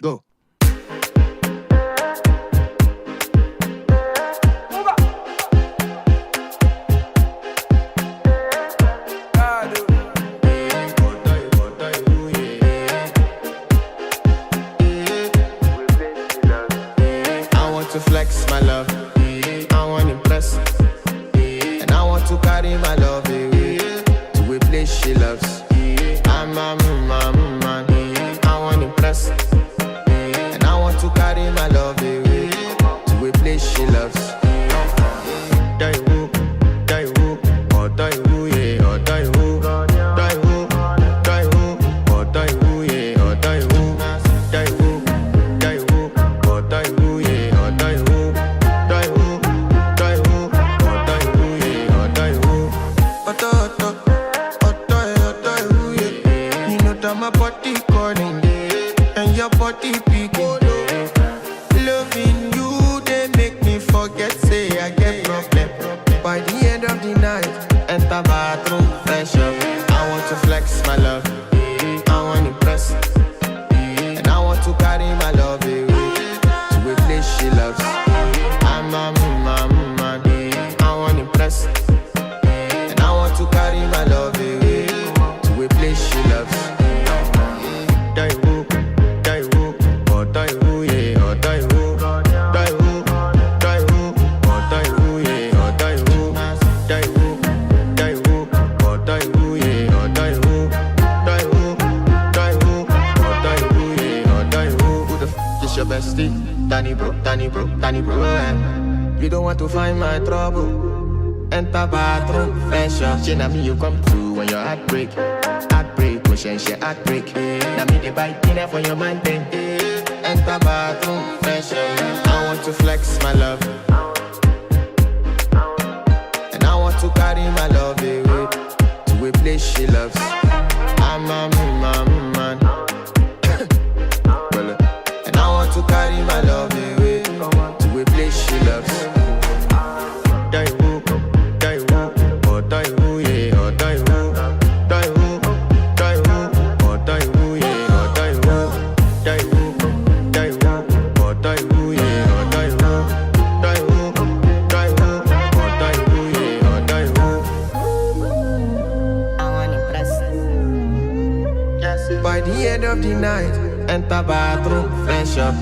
Go. I want to flex my love, I want to impress, and I want to carry my love away to a place she loves. I'm a man, I want to impress, and I want to carry my love away to a place she loves. Die woo, oh die woo, yeah, oh die woo, die woo, oh die woo, yeah, oh die woo, die woo, oh die woo, yeah, oh die woo, die woo, oh die woo, yeah, oh die woo. Oh die woo, yeah. You know that my body calling, and your body picking. Loving you, they make me forget, say I get problem. By the end of the night, enter bathroom, fresh up. I want to flex my love, I want to impress, and I want to carry my love away to a place she loves. I'm a man, I want to impress, and I want to carry my love away to a place she loves. Die woo, oh die woo, yeah, oh die woo, die woo, oh die woo, yeah, oh die woo, die woo, oh die woo, yeah, oh die woo, die woo, oh die woo, yeah, oh die woo. Who the is your bestie? Danny bro, You don't want to find my trouble. Enter bathroom, fresh up. She na me you come to when your heartbreak, pushing she heartbreak. Now me the bite dinner for your man then. Enter bathroom, fresh up. I want to flex my love, and I want to carry my love away to a place she loves. I'm a man, well, and I want to carry my love away to a place she loves. Die woo, oh die woo, yeah, oh die woo, die woo, oh die woo, yeah, oh die woo, die woo, oh die woo, yeah, oh die woo, die woo, oh die woo, yeah, oh die woo. I want to impress. Yes. By the end of the night, enter bathroom, fresh up.